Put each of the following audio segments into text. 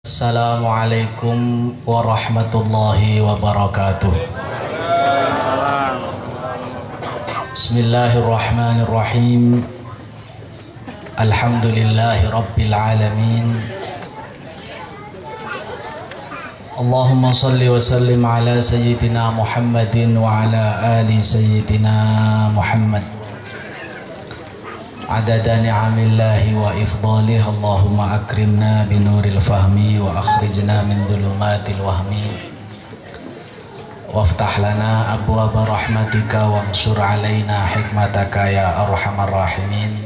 Assalamualaikum warahmatullahi wabarakatuh. Bismillahirrahmanirrahim. Alhamdulillahi rabbil alamin. Allahumma salli wa sallim ala sayyidina Muhammadin wa ala ali sayyidina Muhammad. Adada ni'amillahi wa ifdalih. Allahumma akrimna binuril fahmi wa akhrijna min dhulumatil wahmi waftah lana abwaba rahmatika wansur alaina hikmataka ya arhamar rahimin.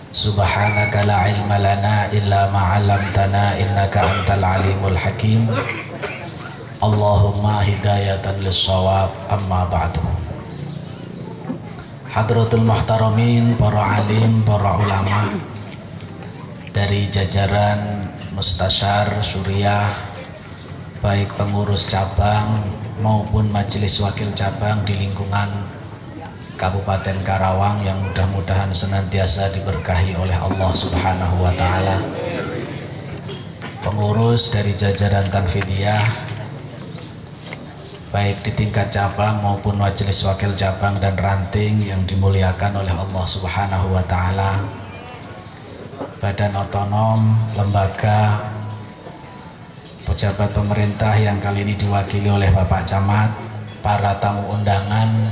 Subhanaka la ilma lana illa ma 'allamtana innaka antal alimul hakim. Allahumma hidayatan lis-shawab, amma ba'du. Hadratul muhtaramin, para alim, para ulama dari jajaran Mustasyar Suriah, baik pengurus cabang maupun majelis wakil cabang di lingkungan Kabupaten Karawang yang mudah-mudahan senantiasa diberkahi oleh Allah Subhanahu wa Ta'ala. Pengurus dari jajaran Tanfidiyah baik di tingkat cabang maupun majelis wakil cabang dan ranting yang dimuliakan oleh Allah Subhanahu wa Ta'ala. Badan otonom, lembaga, pejabat pemerintah yang kali ini diwakili oleh Bapak Camat, para tamu undangan,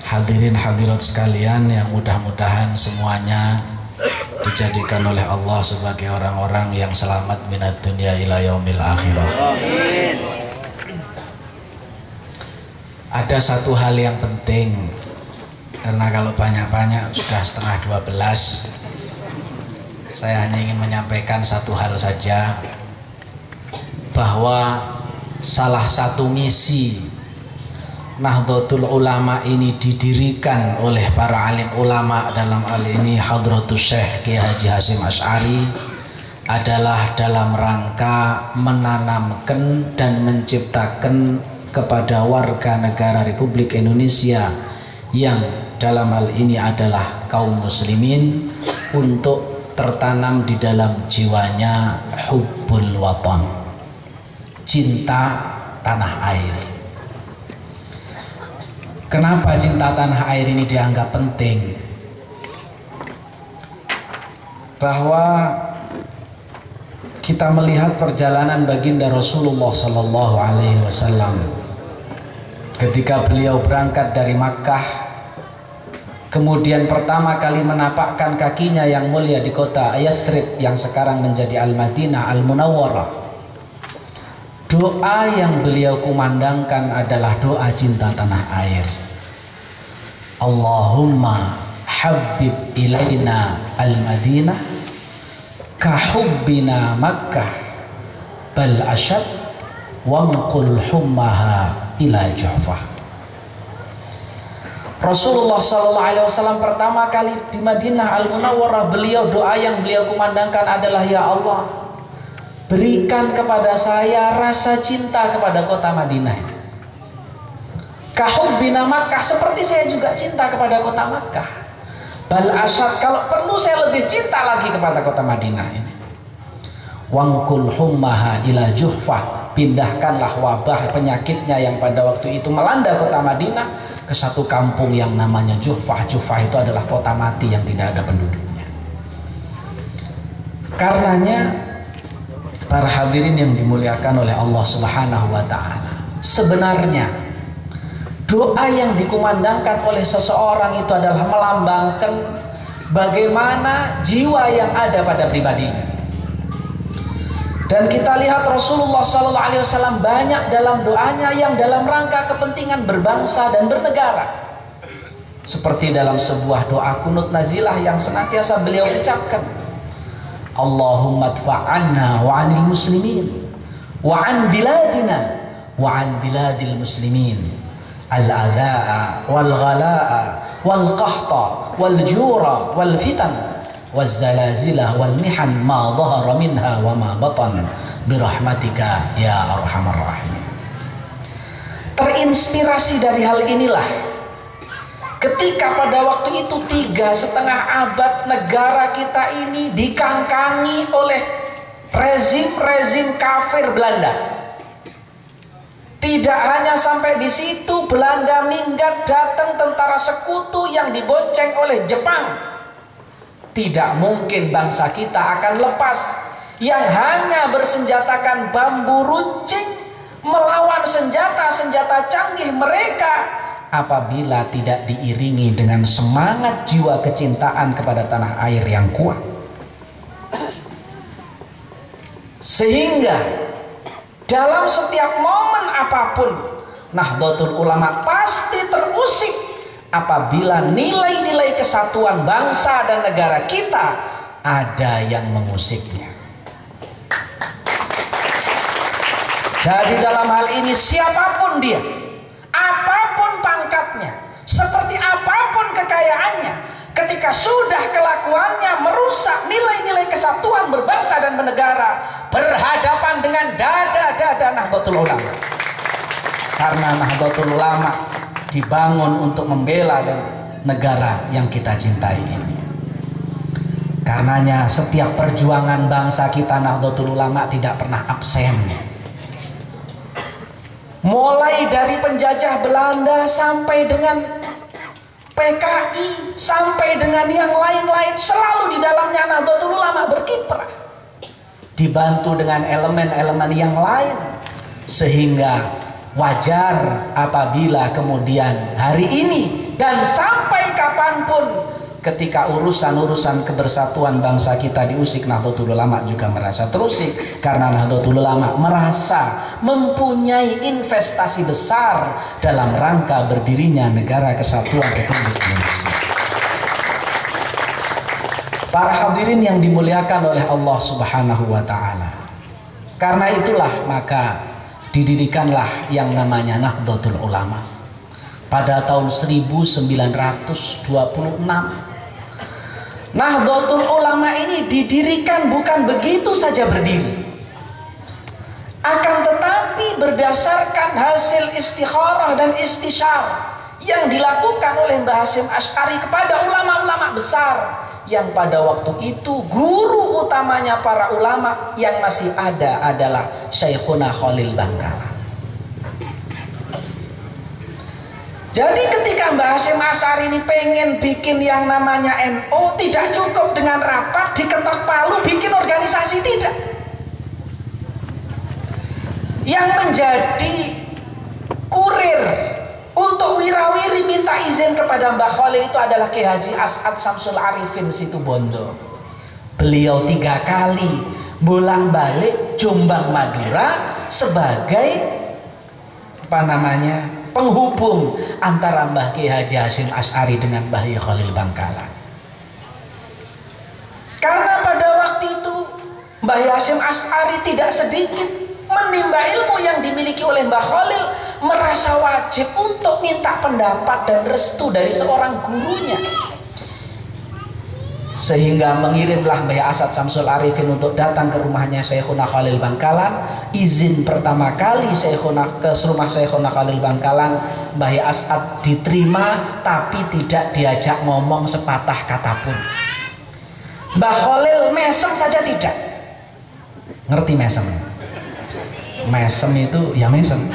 hadirin hadirat sekalian yang mudah-mudahan semuanya dijadikan oleh Allah sebagai orang-orang yang selamat minad dunya ila yaumil akhirah. Amin. Ada satu hal yang penting, karena kalau banyak-banyak sudah setengah 12, saya hanya ingin menyampaikan satu hal saja, bahwa salah satu misi Nahdlatul Ulama ini didirikan oleh para alim ulama, dalam hal ini Hadratus Syekh Kiai Haji Hasyim Asy'ari, adalah dalam rangka menanamkan dan menciptakan kepada warga negara Republik Indonesia yang dalam hal ini adalah kaum muslimin, untuk tertanam di dalam jiwanya hubbul watan, cinta tanah air. Kenapa cinta tanah air ini dianggap penting? Bahwa kita melihat perjalanan baginda Rasulullah Sallallahu Alaihi Wasallam ketika beliau berangkat dari Makkah, kemudian pertama kali menapakkan kakinya yang mulia di kota Yathrib yang sekarang menjadi Al-Madinah Al-Munawwarah. Doa yang beliau kumandangkan adalah doa cinta tanah air. Allahumma habib ilaina al-Madinah kahubbina Makkah bal asyad wamqul hummaha ila Juhfah. Rasulullah SAW pertama kali di Madinah Al-Munawwarah, beliau doa yang beliau kumandangkan adalah, ya Allah, berikan kepada saya rasa cinta kepada kota Madinah. Kahubbina Makkah, seperti saya juga cinta kepada kota Makkah. Bal asyad, kalau perlu saya lebih cinta lagi kepada kota Madinah ini. Wangkul hummaha ila Juhfah, pindahkanlah wabah penyakitnya yang pada waktu itu melanda kota Madinah ke satu kampung yang namanya Juhfah. Juhfah itu adalah kota mati yang tidak ada penduduknya. Karenanya, para hadirin yang dimuliakan oleh Allah Subhanahu wa Ta'ala, sebenarnya doa yang dikumandangkan oleh seseorang itu adalah melambangkan bagaimana jiwa yang ada pada pribadinya. Dan kita lihat Rasulullah SAW banyak dalam doanya yang dalam rangka kepentingan berbangsa dan bernegara. Seperti dalam sebuah doa kunut nazilah yang senantiasa beliau ucapkan, Allahumma dfa'anna wa 'anil muslimin wa 'an biladina wa 'an biladil muslimin al-adha'a wal ghala'a wal qahta wal jura wal fitan wazzalazilah wal mihan ma dhahara minha wa ma batan birahmatika ya arhamar rahim. Terinspirasi dari hal inilah ketika pada waktu itu 3,5 abad negara kita ini dikangkangi oleh rezim kafir Belanda. Tidak hanya sampai di situ, Belanda minggat, datang tentara sekutu yang dibonceng oleh Jepang. Tidak mungkin bangsa kita akan lepas yang hanya bersenjatakan bambu runcing melawan senjata-senjata canggih mereka apabila tidak diiringi dengan semangat jiwa kecintaan kepada tanah air yang kuat. Sehingga dalam setiap momen apapun, Nahdlatul Ulama pasti terusik apabila nilai-nilai kesatuan bangsa dan negara kita ada yang mengusiknya. Jadi dalam hal ini siapapun dia, apapun pangkatnya, seperti apapun kekayaannya, ketika sudah kelakuannya merusak nilai-nilai kesatuan berbangsa dan bernegara, berhadapan dengan dada-dada Nahdlatul Ulama. Karena Nahdlatul Ulama dibangun untuk membela negara yang kita cintai ini. Karenanya setiap perjuangan bangsa kita Nahdlatul Ulama tidak pernah absen. Mulai dari penjajah Belanda sampai dengan PKI sampai dengan yang lain-lain, selalu di dalamnya Nahdlatul Ulama berkiprah, dibantu dengan elemen-elemen yang lain, sehingga wajar apabila kemudian hari ini dan sampai kapanpun ketika urusan-urusan kebersatuan bangsa kita diusik, Nahdlatul Ulama juga merasa terusik, karena Nahdlatul Ulama merasa mempunyai investasi besar dalam rangka berdirinya negara kesatuan Republik Indonesia. Para hadirin yang dimuliakan oleh Allah Subhanahu wa taala. Karena itulah maka didirikanlah yang namanya Nahdlatul Ulama pada tahun 1926. Nahdlatul Ulama ini didirikan bukan begitu saja berdiri, akan tetapi berdasarkan hasil istikharah dan istisyarah yang dilakukan oleh Mbah Hasyim Asy'ari kepada ulama-ulama besar yang pada waktu itu guru utamanya para ulama yang masih ada adalah Syekhuna Khalil Bangkalan. Jadi ketika Mbah Hasyim Asy'ari ini pengen bikin yang namanya NU, tidak cukup dengan rapat diketok palu bikin organisasi, tidak. Yang menjadi kurir untuk wirawiri minta izin kepada Mbah Khalil itu adalah Ki Haji As'ad Syamsul Arifin Situbondo. Beliau 3 kali bolak-balik Jombang Madura sebagai penghubung antara Mbah Ki Haji Hasyim Asy'ari dengan Mbah Khalil Bangkalan. Karena pada waktu itu Mbah Hasyim Asy'ari tidak sedikit menimba ilmu yang dimiliki oleh Mbah Khalil, merasa wajib untuk minta pendapat dan restu dari seorang gurunya, sehingga mengirimlah Mbah As'ad Syamsul Arifin untuk datang ke rumahnya Syekhuna Khalil Bangkalan. Izin pertama kali ke rumah Syekhuna Khalil Bangkalan, Mbah As'ad diterima tapi tidak diajak ngomong sepatah kata pun. Mbah Khalil mesem saja tidak. Ngerti mesem? Mesem itu ya mesem,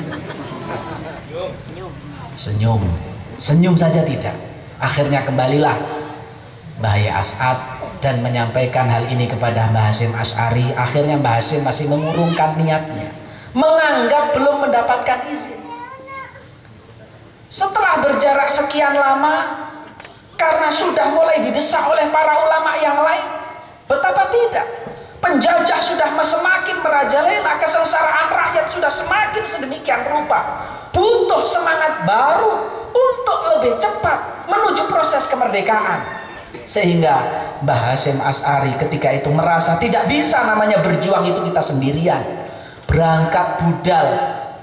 senyum saja tidak. Akhirnya kembalilah Mbah As'ad dan menyampaikan hal ini kepada Mbah Hasyim Asy'ari. Akhirnya Mbah Hasyim masih mengurungkan niatnya, menganggap belum mendapatkan izin. Setelah berjarak sekian lama, karena sudah mulai didesak oleh para ulama yang lain, betapa tidak, penjajah sudah semakin merajalela, kesengsaraan rakyat sudah semakin sedemikian rupa, butuh semangat baru untuk lebih cepat menuju proses kemerdekaan. Sehingga Mbah Hasyim Asy'ari ketika itu merasa tidak bisa namanya berjuang itu kita sendirian, berangkat budal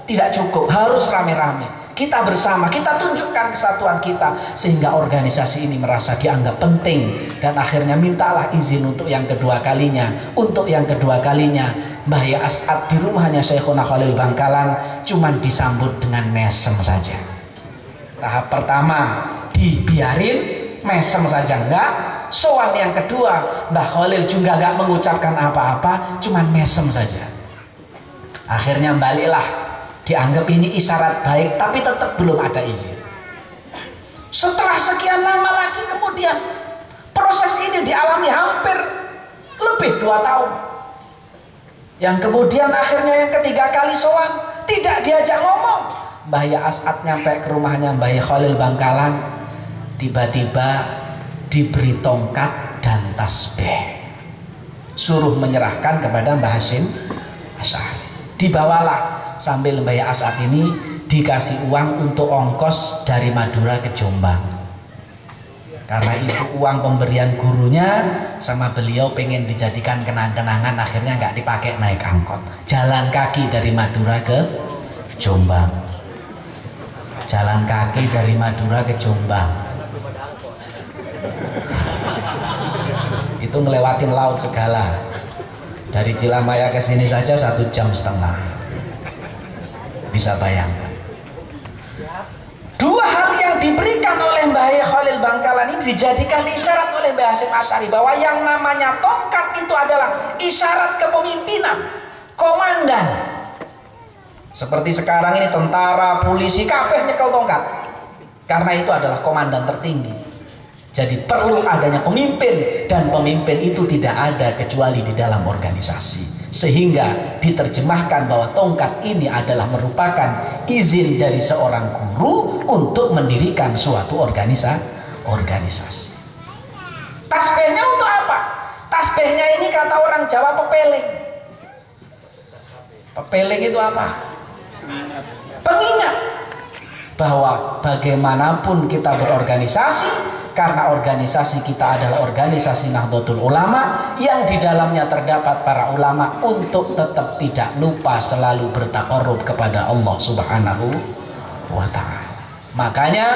tidak cukup, harus rame-rame, kita bersama, kita tunjukkan kesatuan kita, sehingga organisasi ini merasa dianggap penting. Dan akhirnya mintalah izin untuk yang kedua kalinya. Untuk yang kedua kalinya Mbah As'ad di rumahnya Syekhuna Khalil Bangkalan cuman disambut dengan mesem saja. Tahap pertama dibiarin, mesem saja enggak. Sowan yang kedua, Mbah Khalil juga nggak mengucapkan apa-apa, cuman mesem saja. Akhirnya baliklah, dianggap ini isyarat baik, tapi tetap belum ada izin. Setelah sekian lama lagi kemudian proses ini dialami hampir lebih 2 tahun. Yang kemudian akhirnya yang ketiga kali sowan, tidak diajak ngomong. Mbah Ya As'ad nyampe ke rumahnya Mbah Khalil Bangkalan, tiba-tiba diberi tongkat dan tasbih, suruh menyerahkan kepada Mbah Hasyim Asy'ari. Dibawalah, sambil Mbah Ya As'ad ini dikasih uang untuk ongkos dari Madura ke Jombang. Karena itu uang pemberian gurunya sama beliau pengen dijadikan kenang-kenangan, akhirnya nggak dipakai naik angkot, jalan kaki dari Madura ke Jombang. Jalan kaki dari Madura ke Jombang. Itu ngelewatin laut segala. Dari Cilamaya ke sini saja 1,5 jam. Bisa bayangkan. 2 hal yang diberikan oleh Mbah Khalil Bangkalan ini dijadikan isyarat oleh Mbah Hasyim Asy'ari bahwa yang namanya tongkat itu adalah isyarat kepemimpinan, komandan. Seperti sekarang ini tentara, polisi, kabeh nyekel tongkat. Karena itu adalah komandan tertinggi. Jadi perlu adanya pemimpin, dan pemimpin itu tidak ada kecuali di dalam organisasi. Sehingga diterjemahkan bahwa tongkat ini adalah merupakan izin dari seorang guru untuk mendirikan suatu organisasi. Tasbihnya untuk apa? Tasbihnya ini kata orang Jawa pepeling. Pepeling itu apa? Pengingat bahwa bagaimanapun kita berorganisasi, karena organisasi kita adalah organisasi Nahdlatul Ulama yang di dalamnya terdapat para ulama, untuk tetap tidak lupa selalu bertaqarrub kepada Allah Subhanahu wa ta'ala. Makanya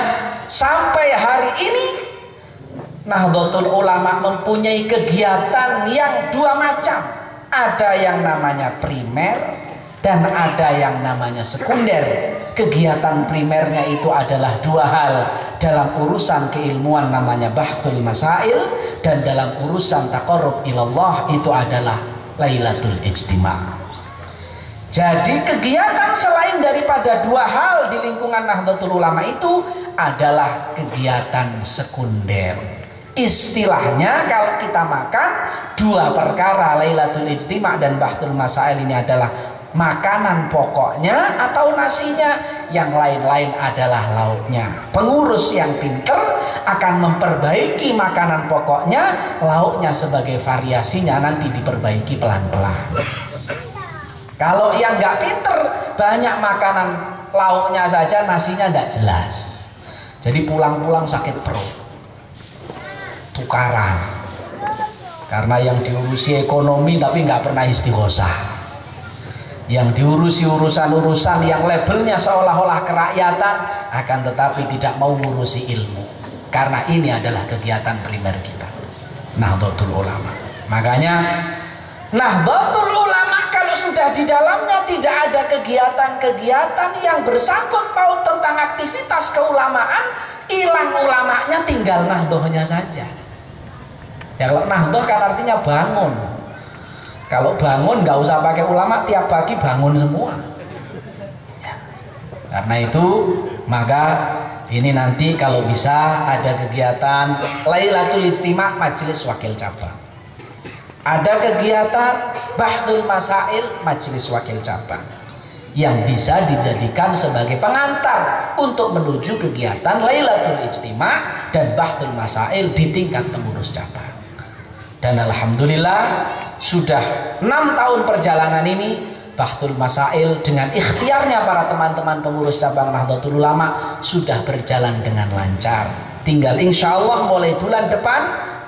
sampai hari ini Nahdlatul Ulama mempunyai kegiatan yang 2 macam. Ada yang namanya primer dan ada yang namanya sekunder. Kegiatan primernya itu adalah 2 hal. Dalam urusan keilmuan namanya bahthul masail, dan dalam urusan taqarrub ilallah itu adalah Lailatul Ijtima'. Jadi kegiatan selain daripada 2 hal di lingkungan Nahdlatul Ulama itu adalah kegiatan sekunder. Istilahnya kalau kita makan 2 perkara, Lailatul Ijtima' dan bahthul masail, ini adalah makanan pokoknya atau nasinya, yang lain-lain adalah lauknya. Pengurus yang pinter akan memperbaiki makanan pokoknya, lauknya sebagai variasinya nanti diperbaiki pelan-pelan. Kalau yang nggak pinter, banyak makanan lauknya saja, nasinya nggak jelas. Jadi pulang-pulang sakit perut, tukaran. Karena yang diurusi ekonomi tapi nggak pernah istighosah. Yang diurusi urusan-urusan yang labelnya seolah-olah kerakyatan, akan tetapi tidak mau ngurusi ilmu. Karena ini adalah kegiatan primer kita, Nahdlatul Ulama. Makanya Nahdlatul Ulama kalau sudah di dalamnya tidak ada kegiatan-kegiatan yang bersangkut paut tentang aktivitas keulamaan, hilang ulamanya, tinggal nahdohnya saja. Ya, kalau nahdoh kan artinya bangun. Kalau bangun nggak usah pakai ulama, tiap pagi bangun semua. Ya. Karena itu maka ini nanti kalau bisa ada kegiatan Lailatul Ijtima' majelis wakil cabang. Ada kegiatan bahthul masail majelis wakil cabang yang bisa dijadikan sebagai pengantar untuk menuju kegiatan Lailatul Ijtima' dan bahthul masail di tingkat pengurus cabang. Dan alhamdulillah sudah 6 tahun perjalanan ini, bahthul masail dengan ikhtiarnya para teman-teman pengurus cabang Nahdlatul Ulama sudah berjalan dengan lancar. Tinggal insya Allah mulai bulan depan,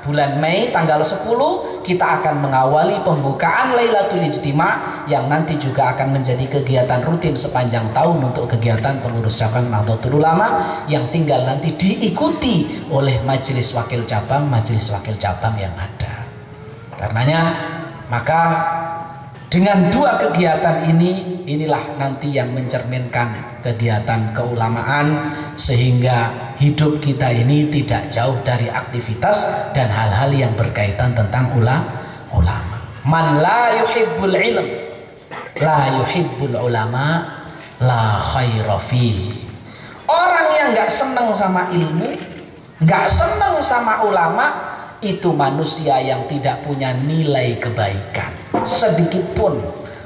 bulan Mei tanggal 10, kita akan mengawali pembukaan Lailatul Ijtima' yang nanti juga akan menjadi kegiatan rutin sepanjang tahun untuk kegiatan pengurus cabang Nahdlatul Ulama, yang tinggal nanti diikuti oleh majelis wakil cabang yang ada. Karenanya maka Dengan dua kegiatan ini, inilah nanti yang mencerminkan kegiatan keulamaan, sehingga hidup kita ini tidak jauh dari aktivitas dan hal-hal yang berkaitan tentang ulama. Man la yuhibbul ilm, la yuhibbul ulama, la khaira fihi. Orang yang nggak senang sama ilmu, nggak senang sama ulama, itu manusia yang tidak punya nilai kebaikan sedikit pun.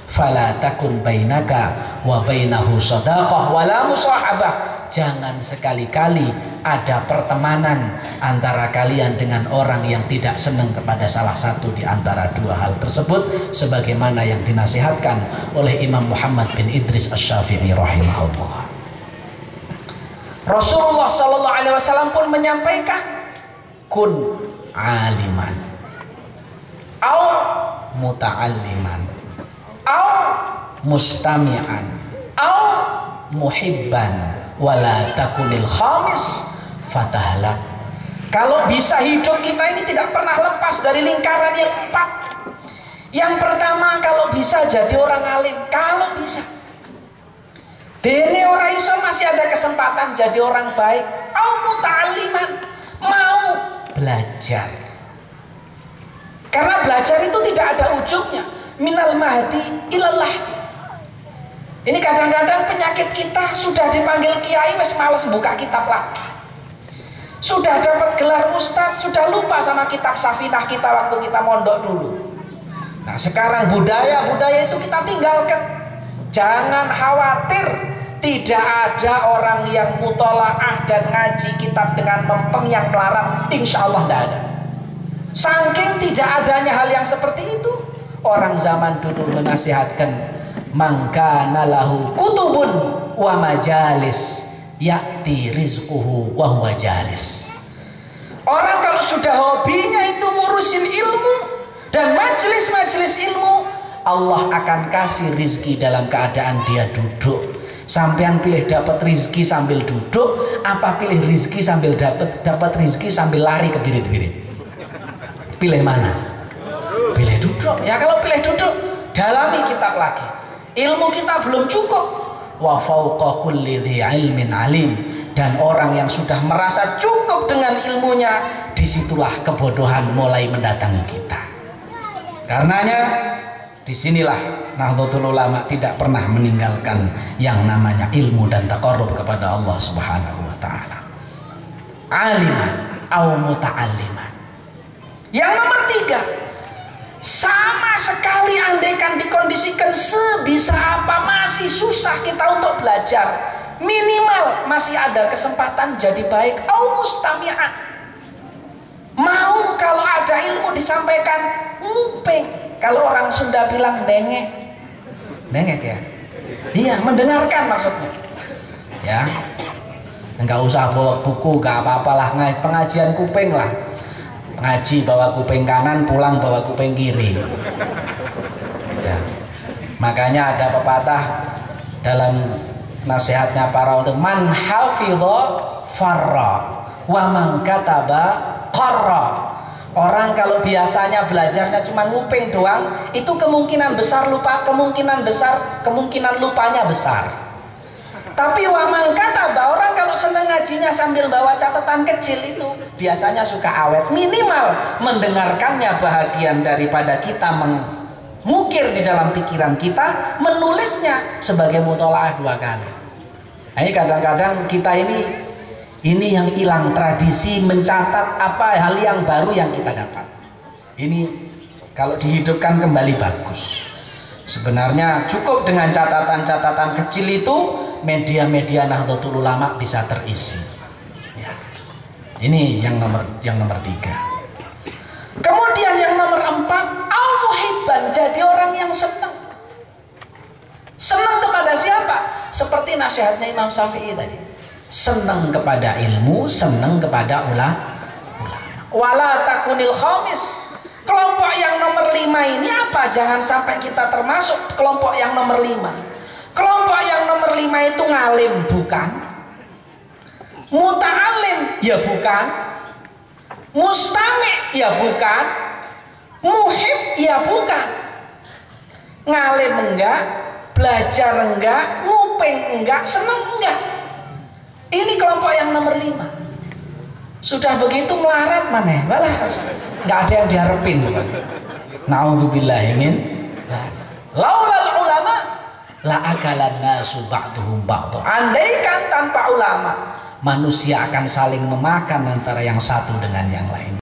Fala takun bainaka wa bainahu shadaqah wala musahabah. Jangan sekali-kali ada pertemanan antara kalian dengan orang yang tidak senang kepada salah satu di antara dua hal tersebut, sebagaimana yang dinasihatkan oleh Imam Muhammad bin Idris Asy-Syafi'i rahimahullah. Rasulullah sallallahu alaihi wasallam pun menyampaikan, kun aliman au muta'alliman au mustami'an au muhibban wala takunil khamis fatahlak. Kalau bisa, hidup kita ini tidak pernah lepas dari lingkaran yang empat. Yang pertama, kalau bisa jadi orang alim, kalau bisa. Dene orang iso masih ada kesempatan jadi orang baik. Au muta'alliman, mau belajar. Karena belajar itu tidak ada ujungnya. Minal mahdi ilal lahdi. Ini kadang-kadang penyakit kita, sudah dipanggil kiai wes males buka kitab lagi. Sudah dapat gelar ustadz, sudah lupa sama kitab Safinah kita waktu kita mondok dulu. Nah, sekarang budaya itu kita tinggalkan. Jangan khawatir, tidak ada orang yang mutolaah dan ngaji kitab dengan mempeng yang melarat, insya Allah tidak ada. Saking tidak adanya hal yang seperti itu, orang zaman dulu menasihatkan, mangkana lahu kutubun wa majalis ya'ti rizquhu wa huwa jalis. Orang kalau sudah hobinya itu ngurusin ilmu dan majelis-majelis ilmu, Allah akan kasih rizki dalam keadaan dia duduk. Sampean pilih dapat rizki sambil duduk, apa pilih rizki sambil dapat rizki sambil lari ke birit-birit? Pilih mana? Pilih duduk. Ya kalau pilih duduk, dalami kitab lagi. Ilmu kita belum cukup. Wa fauqa kulli dzi ilmin alim. Dan orang yang sudah merasa cukup dengan ilmunya, disitulah kebodohan mulai mendatangi kita. Karenanya disinilah Nahdlatul Ulama tidak pernah meninggalkan yang namanya ilmu dan taqarrub kepada Allah Subhanahu wa taala. Aliman au muta'alliman. Yang nomor 3, sama sekali andaikan dikondisikan sebisa apa masih susah kita untuk belajar, minimal masih ada kesempatan jadi baik. Au mustami'an, mau kalau ada ilmu disampaikan nguping. Kalau orang Sunda bilang dengek ya, iya, mendengarkan maksudnya ya. Enggak usah bawa buku, enggak apa-apalah, pengajian kuping lah. Ngaji bawa kuping kanan, pulang bawa kuping kiri ya. Makanya ada pepatah dalam nasihatnya para ulama, man hafidha farra wa man kataba qarra. Orang kalau biasanya belajarnya cuma nguping doang, itu kemungkinan besar lupa, kemungkinan lupanya besar. Tapi wa man kataba, orang kalau seneng ngajinya sambil bawa catatan kecil, itu biasanya suka awet. Minimal mendengarkannya bahagian daripada kita mengukir di dalam pikiran kita, menulisnya sebagai mutolaah 2 kali. Nah, ini kadang-kadang kita ini yang hilang, tradisi mencatat apa hal yang baru yang kita dapat. Ini kalau dihidupkan kembali bagus. Sebenarnya cukup dengan catatan-catatan kecil itu, media-media Nahdlatul Ulama bisa terisi ya. Ini yang nomor 3. Kemudian yang nomor 4, al-muhibban, jadi orang yang senang. Senang kepada siapa? Seperti nasihatnya Imam Syafi'i tadi, senang kepada ilmu, senang kepada ulama. Wala takunil khamis. Kelompok yang nomor 5 ini apa? Jangan sampai kita termasuk kelompok yang nomor 5. Kelompok yang nomor 5 itu ngalim, bukan. Muta'alim, ya bukan. Mustami', ya bukan. Muhib, ya bukan. ngalim enggak, belajar enggak, nguping enggak, seneng enggak. Ini kelompok yang nomor 5. Sudah begitu melarat maneh, malah nggak ada yang diharapin. Naudzubillah min. Laulal ulama la akalan nasu ba'duhum ba'du. Andaikan tanpa ulama, manusia akan saling memakan antara yang satu dengan yang lain.